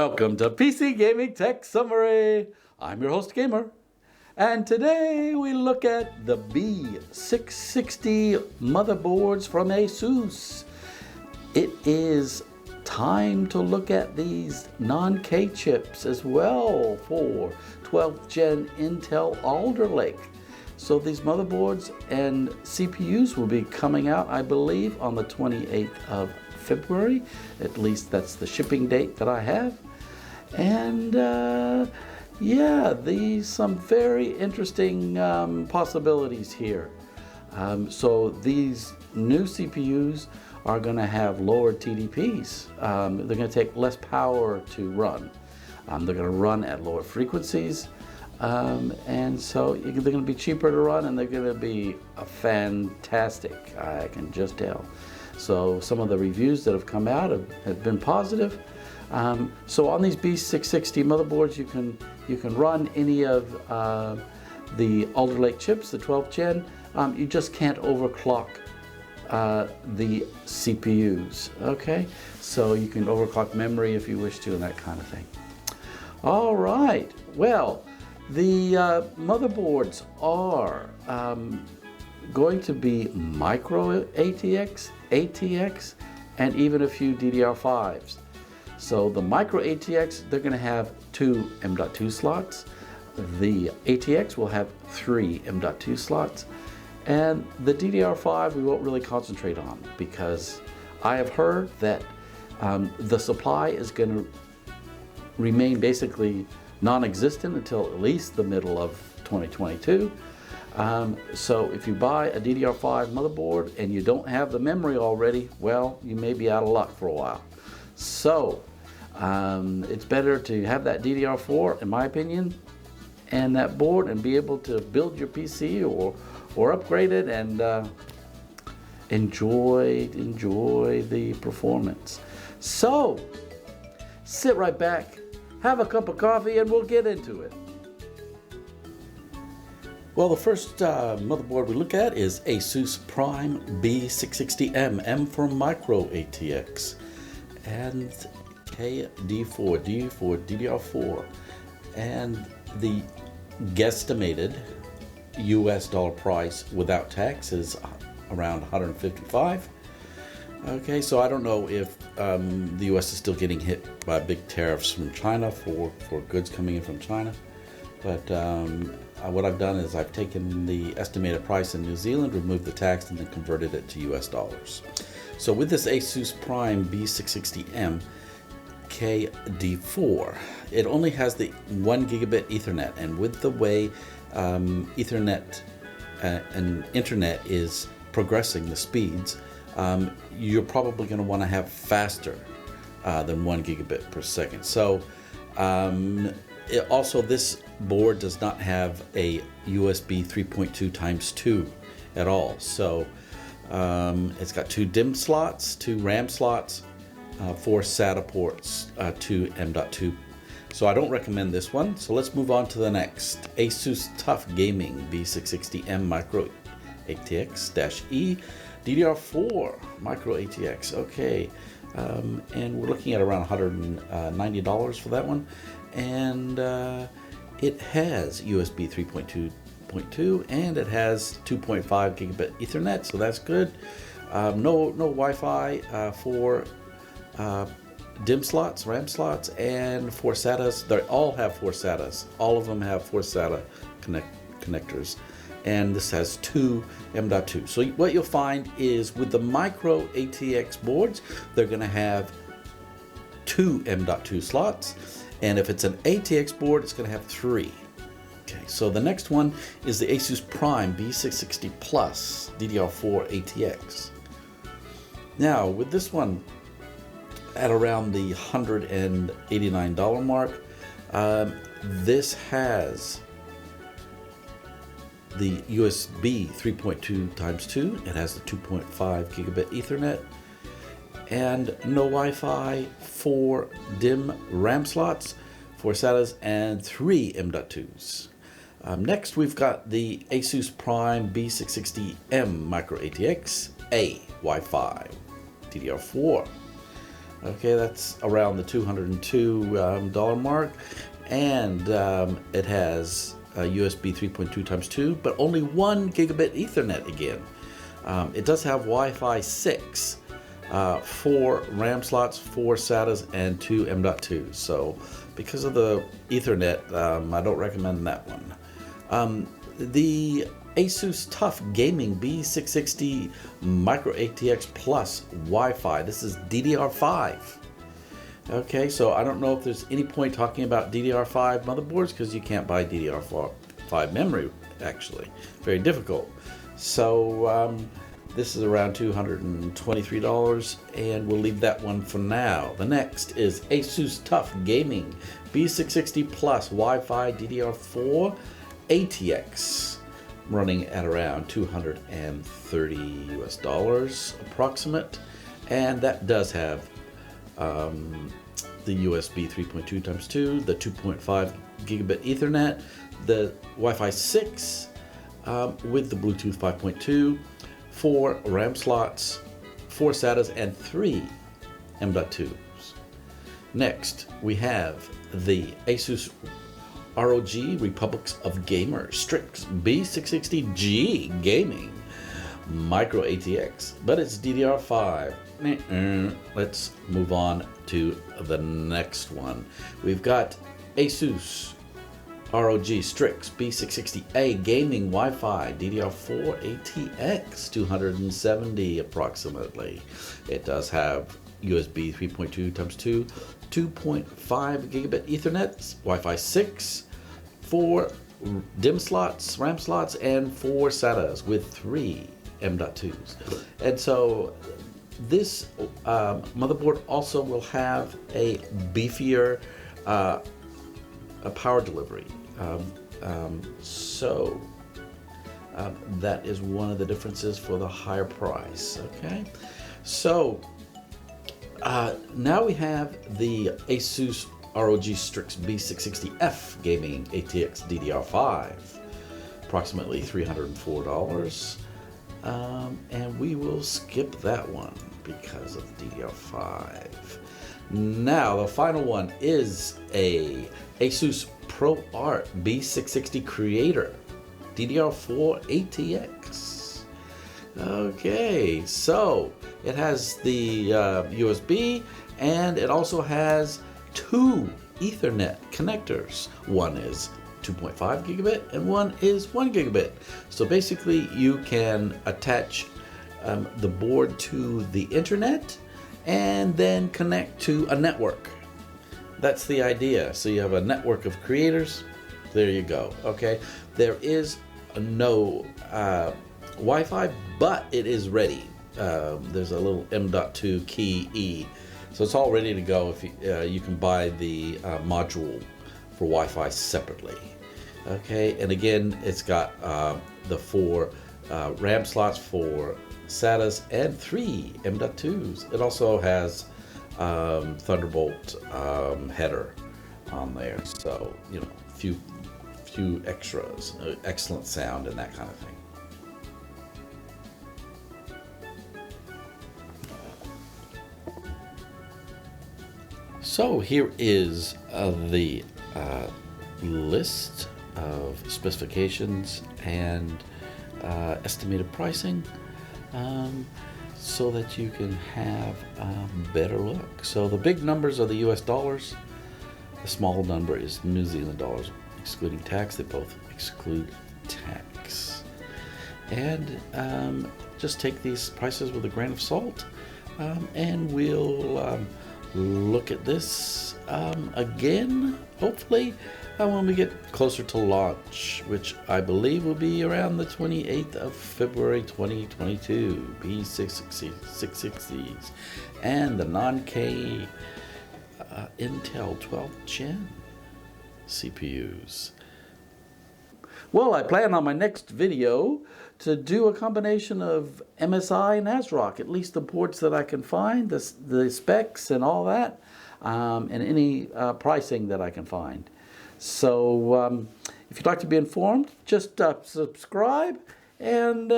Welcome to PC Gaming Tech Summary. I'm your host, Gamer. And today we look at the B660 motherboards from ASUS. It is time to look at these non-K chips as well for 12th Gen Intel Alder Lake. So these motherboards and CPUs will be coming out, I believe, on the 28th of February. At least that's the shipping date that I have. And yeah, some very interesting possibilities here. So these new CPUs are going to have lower TDPs. They're going to take less power to run. They're going to run at lower frequencies. And so they're going to be cheaper to run, and they're going to be fantastic, I can just tell. So some of the reviews that have come out have been positive. So on these B660 motherboards, you can run any of the Alder Lake chips, the 12th gen. You just can't overclock the CPUs. Okay, so you can overclock memory if you wish to, and that kind of thing. All right. Well, the motherboards are going to be micro-ATX, ATX, and even a few DDR5s. So the micro-ATX, they're going to have 2 M.2 slots. The ATX will have 3 M.2 slots. And the DDR5 we won't really concentrate on, because I have heard that the supply is going to remain basically non-existent until at least the middle of 2022. So if you buy a DDR5 motherboard and you don't have the memory already, well, you may be out of luck for a while. So it's better to have that DDR4, in my opinion, and that board, and be able to build your PC or upgrade it and enjoy the performance. So sit right back, have a cup of coffee, and we'll get into it. Well, the first motherboard we look at is ASUS Prime B660M, M for micro-ATX, and KD4, D for DDR4, and the guesstimated US dollar price without tax is around 155. Okay, so I don't know if the US is still getting hit by big tariffs from China for goods coming in from China, but what I've done is I've taken the estimated price in New Zealand, removed the tax, and then converted it to US dollars. So with this ASUS Prime B660M KD4, it only has the 1 gigabit Ethernet, and with the way Ethernet and internet is progressing, the speeds, you're probably going to want to have faster than 1 gigabit per second. So also, this board does not have a USB 3.2 times 2 at all. So it's got 2 DIMM slots, 2 RAM slots, 4 SATA ports, 2 M.2. So I don't recommend this one. So let's move on to the next. ASUS TUF Gaming B660M Micro ATX-E DDR4 Micro ATX. Okay, and we're looking at around $190 for that one. And it has USB 3.2.2 and it has 2.5 gigabit Ethernet, so that's good. No Wi-Fi for DIMM slots, RAM slots, and 4 SATAs. They all have 4 SATAs. All of them have 4 SATA connectors. And this has 2 M.2. So what you'll find is with the micro ATX boards, they're going to have 2 M.2 slots. And if it's an ATX board, it's going to have 3. Okay, so the next one is the ASUS Prime B660 Plus DDR4 ATX. Now, with this one at around the $189 mark, this has the USB 3.2 times 2. It has the 2.5 gigabit Ethernet, and no Wi-Fi, 4 DIMM RAM slots, 4 SATAs, and 3 M.2s. Next, we've got the ASUS Prime B660M Micro ATX A Wi-Fi DDR4. Okay, that's around the $202 mark, and it has a USB 3.2 times 2, but only 1 gigabit Ethernet again. It does have Wi-Fi 6, 4 RAM slots, 4 SATAs, and 2 M.2. So because of the Ethernet, I don't recommend that one. The ASUS TUF Gaming B660 micro-ATX Plus Wi-Fi. This is DDR5. Okay, so I don't know if there's any point talking about DDR5 motherboards because you can't buy DDR5 memory, actually. Very difficult. So this is around $223, and we'll leave that one for now. The next is ASUS TUF Gaming B660 Plus Wi-Fi DDR4 ATX, running at around $230 approximate, and that does have the USB 3.2 times 2, the 2.5 gigabit Ethernet, the Wi-Fi 6 with the Bluetooth 5.2, 4 RAM slots, 4 SATAs, and 3 M.2s. Next, we have the ASUS ROG Republics of Gamers Strix B660G Gaming micro-ATX, but it's DDR5. Let's move on to the next one. We've got ASUS ROG Strix B660A Gaming Wi-Fi DDR4 ATX 270 approximately. It does have USB 3.2 times 2, 2.5 gigabit Ethernet, Wi-Fi 6, 4 DIMM slots, RAM slots, and 4 SATAs with 3 M.2s. And so this motherboard also will have a beefier power delivery. That is one of the differences for the higher price. Okay, so now we have the ASUS ROG Strix B660F Gaming ATX DDR5, approximately $304. And we will skip that one because of DDR5. Now the final one is a ASUS ProArt B660 Creator DDR4 ATX. Okay, so it has the USB, and it also has 2 Ethernet connectors. One is 2.5 gigabit and one is 1 gigabit. So basically you can attach the board to the internet and then connect to a network. That's the idea. So you have a network of creators. There you go. Okay, there is no Wi-Fi, but it is ready. There's a little M.2 key E, so it's all ready to go. If you can buy the module for Wi-Fi separately. Okay, and again, it's got the 4 RAM slots, 4 SATAs, and 3 M.2s. It also has Thunderbolt header on there, so you know, few extras, excellent sound and that kind of thing. So here is the list of specifications and estimated pricing, so that you can have a better look. So the big numbers are the US dollars. The small number is New Zealand dollars, excluding tax. They both exclude tax. And just take these prices with a grain of salt, and we'll look at this again, hopefully, when we get closer to launch, which I believe will be around the 28th of February 2022. B660s and the non-K Intel 12th Gen CPUs. Well, I plan on my next video to do a combination of MSI and ASRock, at least the ports that I can find, the specs and all that, and any pricing that I can find. So if you'd like to be informed, just subscribe, and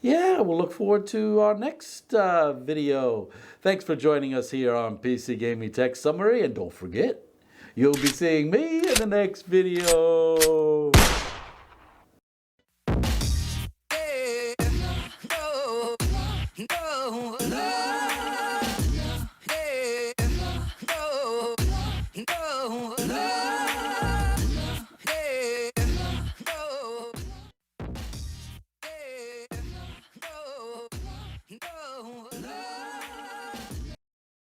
yeah, we'll look forward to our next video. Thanks for joining us here on PC Gaming Tech Summary, and don't forget, you'll be seeing me in the next video.